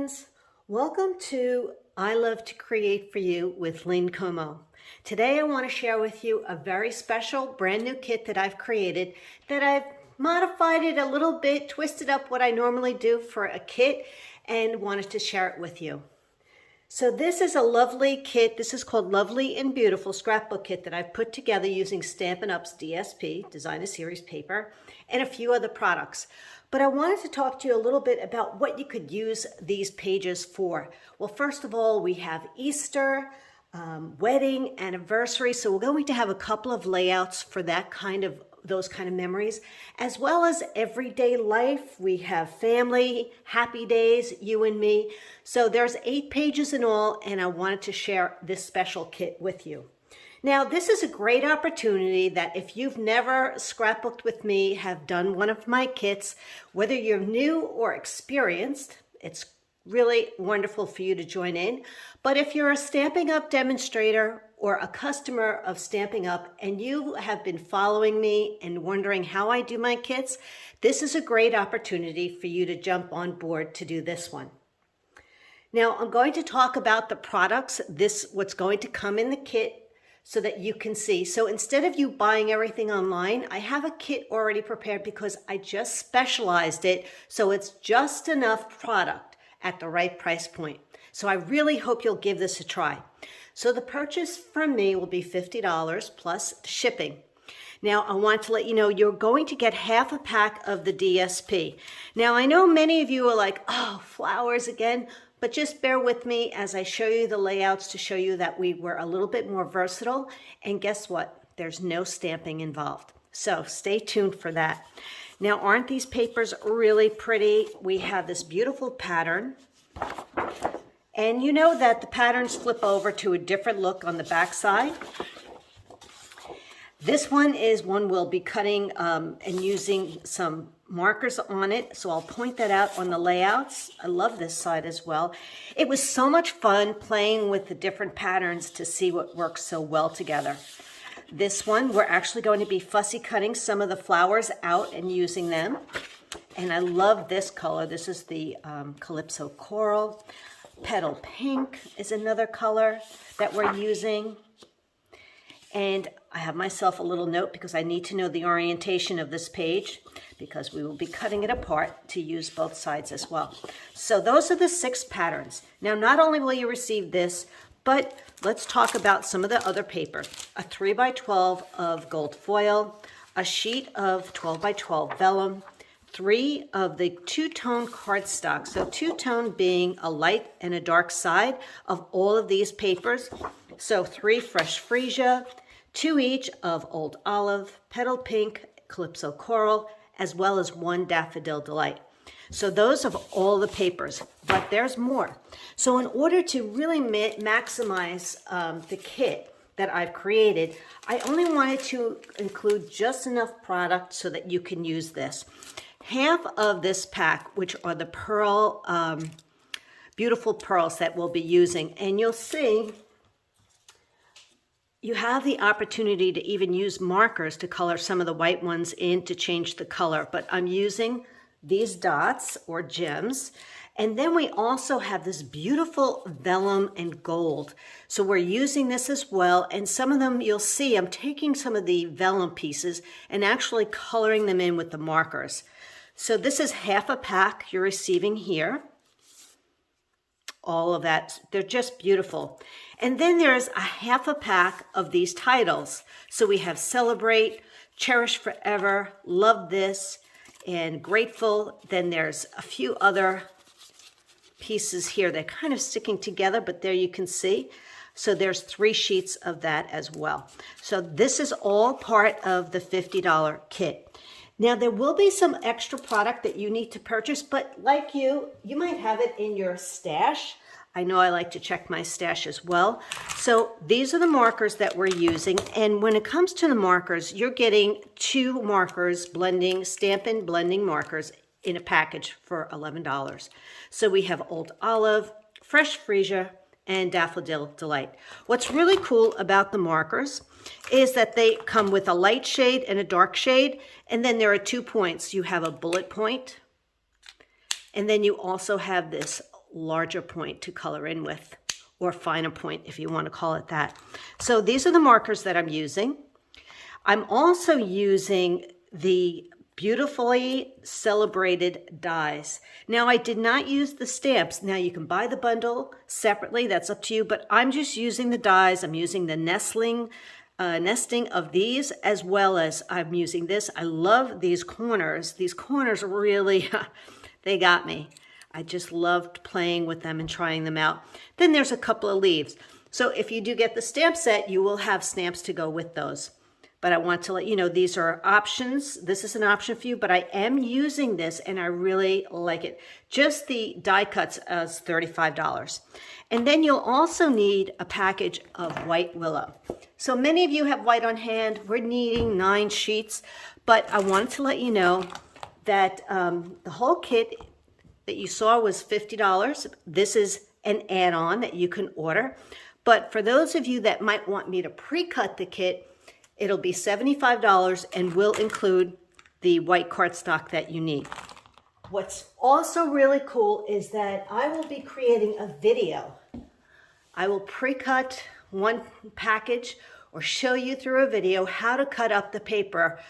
friends, welcome to I Love to Create for You with Lynn Como. Today I want to share with you a very special brand new kit that I've created, that I've modified it a little bit, twisted up what I normally do for a kit, and wanted to share it with you. So this is a lovely kit. This is called Lovely and Beautiful Scrapbook Kit that I've put together using Stampin' Up's DSP, Design a Series paper, and a few other products. But I wanted to talk to you a little bit about what you could use these pages for. Well, first of all, we have Easter, wedding, anniversary. So we're going to have a couple of layouts for those kind of memories, as well as everyday life. We have family, happy days, you and me. So there's 8 pages in all, and I wanted to share this special kit with you. Now, this is a great opportunity that if you've never scrapbooked with me, have done one of my kits, whether you're new or experienced, it's really wonderful for you to join in. But if you're a Stampin' Up demonstrator or a customer of Stampin' Up and you have been following me and wondering how I do my kits, this is a great opportunity for you to jump on board to do this one. Now, I'm going to talk about the products, what's going to come in the kit, so that you can see. So instead of you buying everything online, I have a kit already prepared because I just specialized it, so it's just enough product at the right price point. So I really hope you'll give this a try. So the purchase from me will be $50 plus shipping. Now, I want to let you know you're going to get half a pack of the DSP. Now, I know many of you are like, oh, flowers again, but just bear with me as I show you the layouts to show you that we were a little bit more versatile. And guess what? There's no stamping involved. So stay tuned for that. Now, aren't these papers really pretty? We have this beautiful pattern. And you know that the patterns flip over to a different look on the back side. This one is one we'll be cutting and using some markers on it, so I'll point that out on the layouts. I love this side as well. It was so much fun playing with the different patterns to see what works so well together. This one, we're actually going to be fussy cutting some of the flowers out and using them. And I love this color. This is the Calypso Coral. Petal Pink is another color that we're using. And I have myself a little note because I need to know the orientation of this page because we will be cutting it apart to use both sides as well. So those are the 6 patterns. Now, not only will you receive this, but let's talk about some of the other paper. A 3x12 of gold foil, a sheet of 12x12 vellum, 3 of the 2-tone cardstock. So 2-tone being a light and a dark side of all of these papers. So 3 fresh freesia, 2 each of Old Olive, Petal Pink, Calypso Coral, as well as 1 Daffodil Delight. So those are all the papers, but there's more. So in order to really maximize the kit that I've created, I only wanted to include just enough product so that you can use this. Half of this pack, which are the pearl, beautiful pearls that we'll be using, and you'll see you have the opportunity to even use markers to color some of the white ones in to change the color, but I'm using these dots or gems. And then we also have this beautiful vellum and gold. So we're using this as well. And some of them you'll see, I'm taking some of the vellum pieces and actually coloring them in with the markers. So this is half a pack you're receiving here. All of that, they're just beautiful. And then there's a half a pack of these titles. So we have Celebrate, Cherish Forever, Love This, and Grateful. Then there's a few other pieces here. They're kind of sticking together, but there you can see. So there's 3 sheets of that as well. So this is all part of the $50 kit. Now, there will be some extra product that you need to purchase, but like you might have it in your stash. I know I like to check my stash as well. So these are the markers that we're using. And when it comes to the markers, you're getting 2 markers, Stampin' blending markers in a package for $11. So we have Old Olive, Fresh Freesia, and Daffodil Delight. What's really cool about the markers is that they come with a light shade and a dark shade, and then there are 2 points. You have a bullet point, and then you also have this larger point to color in with, or finer point if you want to call it that. So these are the markers that I'm using. I'm also using the Beautifully Celebrated dies. Now, I did not use the stamps. Now, you can buy the bundle separately. That's up to you, but I'm just using the dies. I'm using the nesting of these, as well as I'm using this. I love these corners. These corners really, they got me. I just loved playing with them and trying them out. Then there's a couple of leaves. So if you do get the stamp set, you will have stamps to go with those. But I want to let you know these are options. This is an option for you, but I am using this and I really like it. Just the die cuts is $35. And then you'll also need a package of white willow. So many of you have white on hand. We're needing 9 sheets, but I wanted to let you know that the whole kit that you saw was $50. This is an add-on that you can order. But for those of you that might want me to pre-cut the kit, it'll be $75 and will include the white cardstock that you need. What's also really cool is that I will be creating a video. I will pre-cut one package or show you through a video how to cut up the paper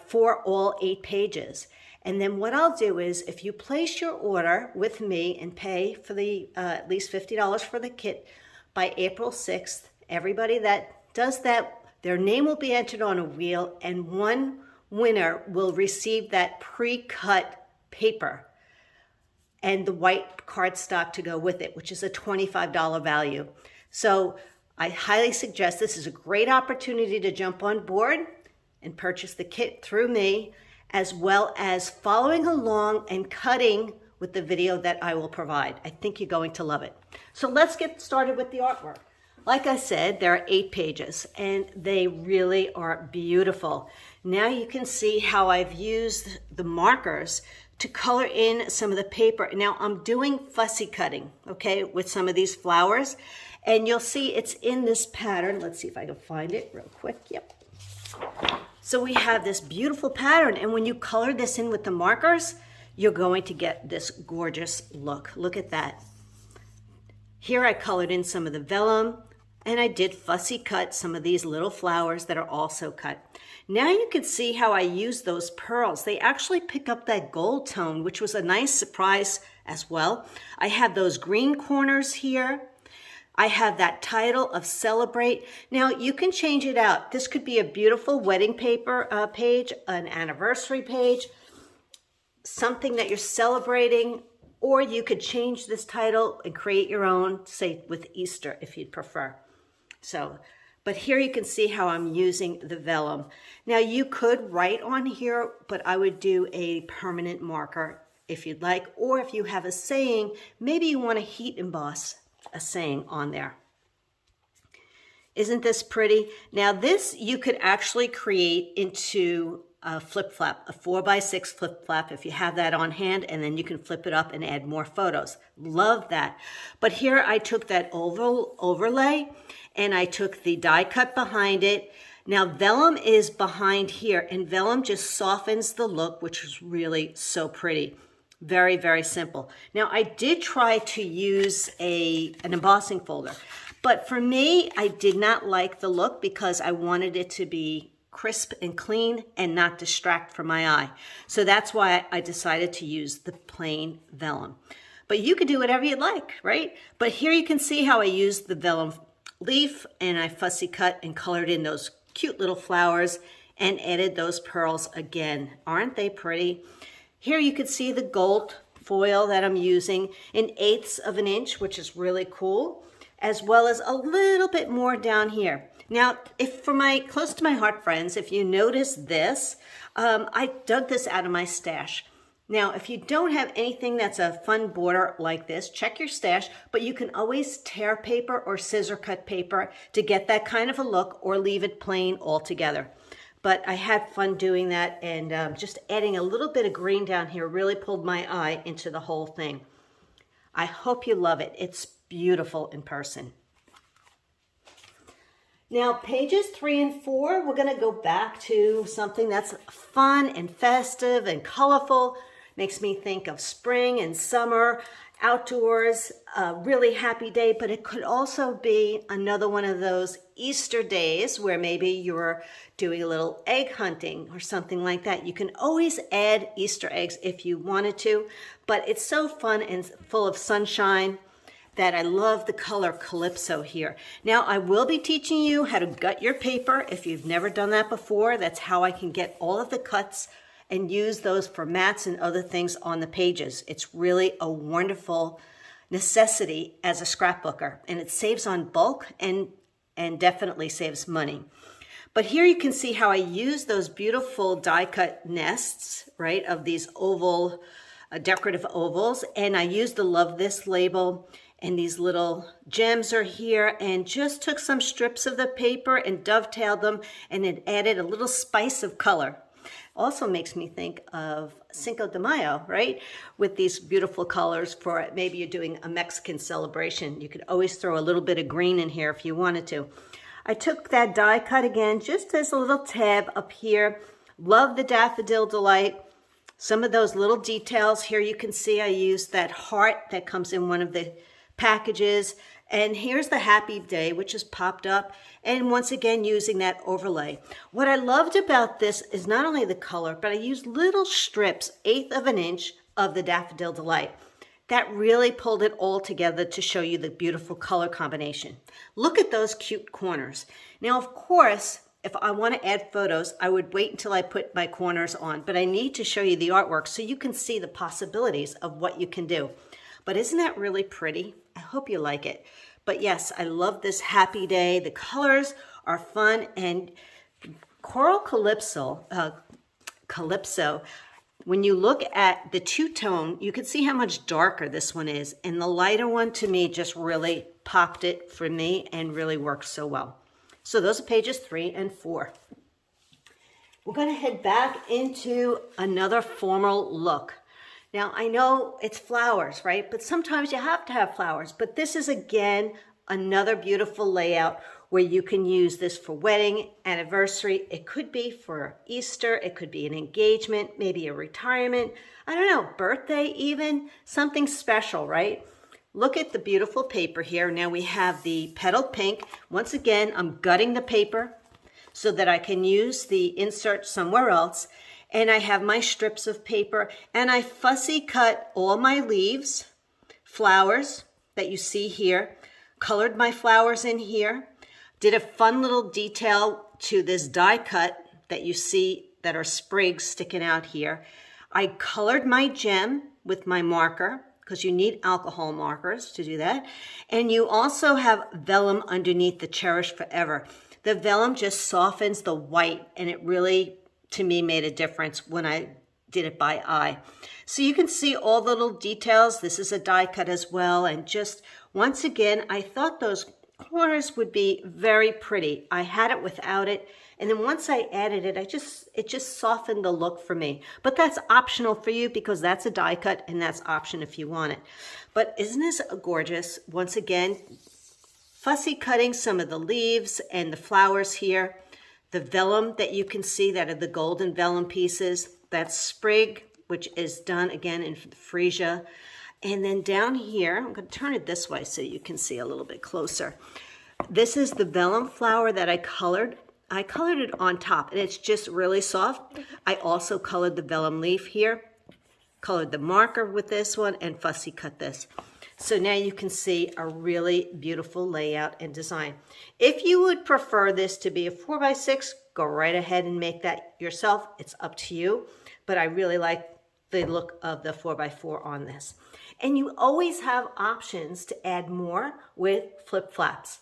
for all 8 pages. And then what I'll do is, if you place your order with me and pay for the at least $50 for the kit by April 6th, everybody that does that, their name will be entered on a wheel, and one winner will receive that pre-cut paper and the white cardstock to go with it, which is a $25 value. So I highly suggest this is a great opportunity to jump on board and purchase the kit through me, as well as following along and cutting with the video that I will provide. I think you're going to love it. So let's get started with the artwork. Like I said, there are 8 pages and they really are beautiful. Now you can see how I've used the markers to color in some of the paper. Now I'm doing fussy cutting, okay, with some of these flowers. And you'll see it's in this pattern. Let's see if I can find it real quick. Yep. So we have this beautiful pattern, and when you color this in with the markers, you're going to get this gorgeous look. Look at that. Here I colored in some of the vellum, and I did fussy cut some of these little flowers that are also cut. Now you can see how I use those pearls. They actually pick up that gold tone, which was a nice surprise as well. I have those green corners here. I have that title of Celebrate. Now you can change it out. This could be a beautiful wedding paper page, an anniversary page, something that you're celebrating, or you could change this title and create your own, say with Easter if you'd prefer. So, but here you can see how I'm using the vellum. Now you could write on here, but I would do a permanent marker if you'd like, or if you have a saying, maybe you want to heat emboss a saying on there. Isn't this pretty? Now this you could actually create into a flip flap, a 4x6 flip flap if you have that on hand, and then you can flip it up and add more photos. Love that. But here I took that oval overlay and I took the die cut behind it. Now vellum is behind here, and vellum just softens the look, which is really so pretty. Very, very simple. Now I did try to use an embossing folder, but for me, I did not like the look because I wanted it to be crisp and clean and not distract from my eye. So that's why I decided to use the plain vellum. But you could do whatever you'd like, right? But here you can see how I used the vellum leaf, and I fussy cut and colored in those cute little flowers and added those pearls again. Aren't they pretty? Here you can see the gold foil that I'm using in 1/8 of an inch, which is really cool, as well as a little bit more down here. Now, if for my close to my heart friends, if you notice this, I dug this out of my stash. Now, if you don't have anything that's a fun border like this, check your stash, but you can always tear paper or scissor cut paper to get that kind of a look, or leave it plain altogether. But I had fun doing that, and just adding a little bit of green down here really pulled my eye into the whole thing. I hope you love it. It's beautiful in person. Now, pages 3 and 4, we're going to go back to something that's fun and festive and colorful. Makes me think of spring and summer. outdoors, a really happy day, but it could also be another one of those Easter days where maybe you're doing a little egg hunting or something like that. You can always add Easter eggs if you wanted to, but it's so fun and full of sunshine that I love the color Calypso here. Now I will be teaching you how to gut your paper. If you've never done that before, that's how I can get all of the cuts and use those for mats and other things on the pages. It's really a wonderful necessity as a scrapbooker, and it saves on bulk and definitely saves money. But here you can see how I use those beautiful die cut nests, right, of these oval, decorative ovals, and I used the Love This label, and these little gems are here, and just took some strips of the paper and dovetailed them, and it added a little spice of color. Also makes me think of Cinco de Mayo, right? With these beautiful colors for maybe you're doing a Mexican celebration. You could always throw a little bit of green in here if you wanted to. I took that die cut again, just as a little tab up here. Love the Daffodil Delight. Some of those little details here you can see I used that heart that comes in one of the packages. And here's the happy day, which is popped up. And once again, using that overlay. What I loved about this is not only the color, but I used little strips, 1/8 of an inch of the Daffodil Delight. That really pulled it all together to show you the beautiful color combination. Look at those cute corners. Now, of course, if I want to add photos, I would wait until I put my corners on, but I need to show you the artwork so you can see the possibilities of what you can do. But isn't that really pretty? I hope you like it. But yes, I love this happy day. The colors are fun, and Coral Calypso, when you look at the two-tone, you can see how much darker this one is. And the lighter one, to me, just really popped it for me and really worked so well. So those are pages 3 and 4. We're going to head back into another formal look. Now, I know it's flowers, right? But sometimes you have to have flowers. But this is, again, another beautiful layout where you can use this for wedding, anniversary. It could be for Easter. It could be an engagement, maybe a retirement. I don't know, birthday even, something special, right? Look at the beautiful paper here. Now we have the petal pink. Once again, I'm gutting the paper so that I can use the insert somewhere else. And I have my strips of paper, and I fussy cut all my leaves, flowers that you see here, colored my flowers in here, did a fun little detail to this die cut that you see that are sprigs sticking out here. I colored my gem with my marker, because you need alcohol markers to do that. And you also have vellum underneath the Cherished Forever. The vellum just softens the white, and it really, to me, made a difference when I did it by eye. So you can see all the little details. This is a die cut as well. And just once again, I thought those corners would be very pretty. I had it without it. And then once I added it, it just softened the look for me. But that's optional for you because that's a die cut and that's option if you want it. But isn't this gorgeous? Once again, fussy cutting some of the leaves and the flowers here. The vellum that you can see that are the golden vellum pieces. That's sprig, which is done again in freesia. And then down here, I'm going to turn it this way so you can see a little bit closer. This is the vellum flower that I colored. I colored it on top, and it's just really soft. I also colored the vellum leaf here, colored the marker with this one, and fussy cut this. So now you can see a really beautiful layout and design. If you would prefer this to be a 4x6, go right ahead and make that yourself. It's up to you, but I really like the look of the 4x4 on this. And you always have options to add more with flip flaps.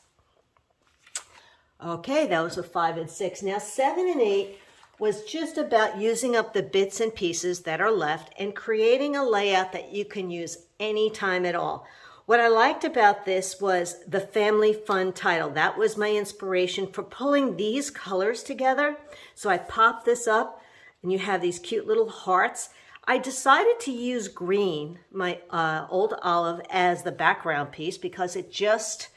Okay, those were 5 and 6. Now 7 and 8 was just about using up the bits and pieces that are left and creating a layout that you can use anytime at all. What I liked about this was the Family Fun title. That was my inspiration for pulling these colors together. So I popped this up and you have these cute little hearts. I decided to use green, my old olive, as the background piece because it just,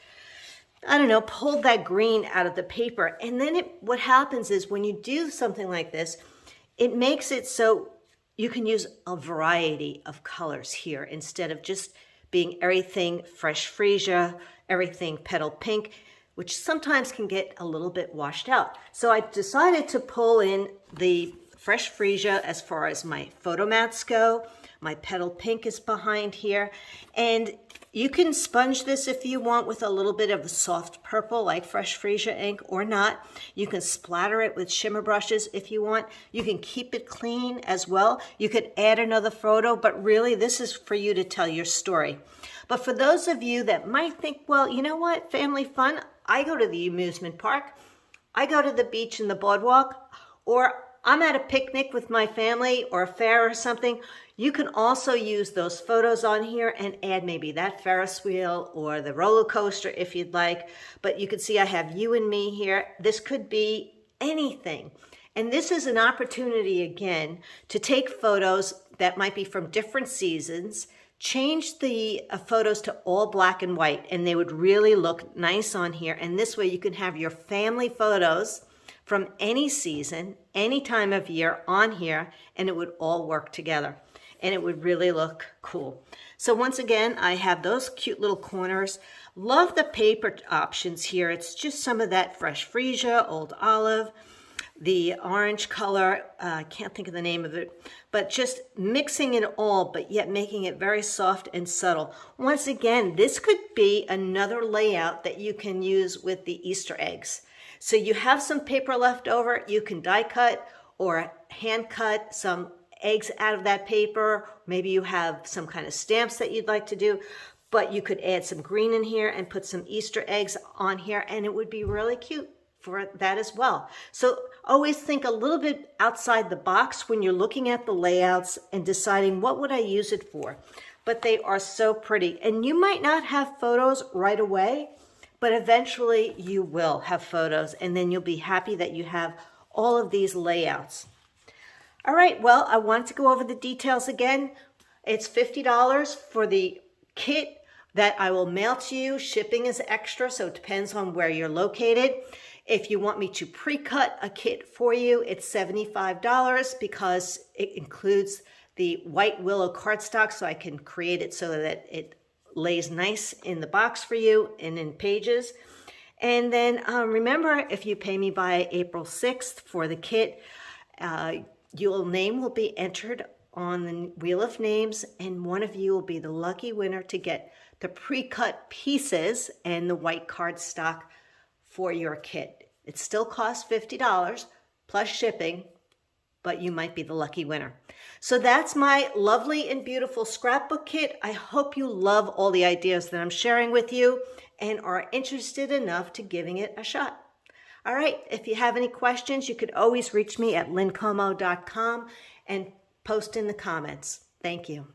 I don't know, pulled that green out of the paper. And then what happens is when you do something like this, it makes it so you can use a variety of colors here instead of just being everything fresh freesia, everything petal pink, which sometimes can get a little bit washed out. So I decided to pull in the fresh freesia as far as my photo mats go. My petal pink is behind here, and you can sponge this if you want with a little bit of a soft purple like fresh freesia ink or not. You can splatter it with shimmer brushes if you want. You can keep it clean as well. You could add another photo, but really this is for you to tell your story. But for those of you that might think, well, you know what, family fun, I go to the amusement park, I go to the beach and the boardwalk, or I'm at a picnic with my family or a fair or something, you can also use those photos on here and add maybe that Ferris wheel or the roller coaster if you'd like. But you can see I have you and me here. This could be anything. And this is an opportunity again to take photos that might be from different seasons, change the photos to all black and white, and they would really look nice on here. And this way you can have your family photos from any season, any time of year on here, and it would all work together. And it would really look cool. So once again, I have those cute little corners. Love the paper options here. It's just some of that fresh freesia, old olive, the orange color, I can't think of the name of it, but just mixing it all, but yet making it very soft and subtle. Once again, this could be another layout that you can use with the Easter eggs. So you have some paper left over, you can die cut or hand cut some eggs out of that paper. Maybe you have some kind of stamps that you'd like to do, but you could add some green in here and put some Easter eggs on here, and it would be really cute for that as well. So always think a little bit outside the box when you're looking at the layouts and deciding what would I use it for. But they are so pretty, and you might not have photos right away, but eventually you will have photos, and then you'll be happy that you have all of these layouts. All right, well, I wanted to go over the details again. It's $50 for the kit that I will mail to you. Shipping is extra, so it depends on where you're located. If you want me to pre-cut a kit for you, it's $75 because it includes the white willow cardstock, so I can create it so that it lays nice in the box for you and in pages. And then remember, if you pay me by April 6th for the kit, your name will be entered on the Wheel of Names, and one of you will be the lucky winner to get the pre-cut pieces and the white cardstock for your kit. It still costs $50 plus shipping, but you might be the lucky winner. So that's my lovely and beautiful scrapbook kit. I hope you love all the ideas that I'm sharing with you and are interested enough to giving it a shot. All right, if you have any questions, you could always reach me at lincomo.com and post in the comments. Thank you.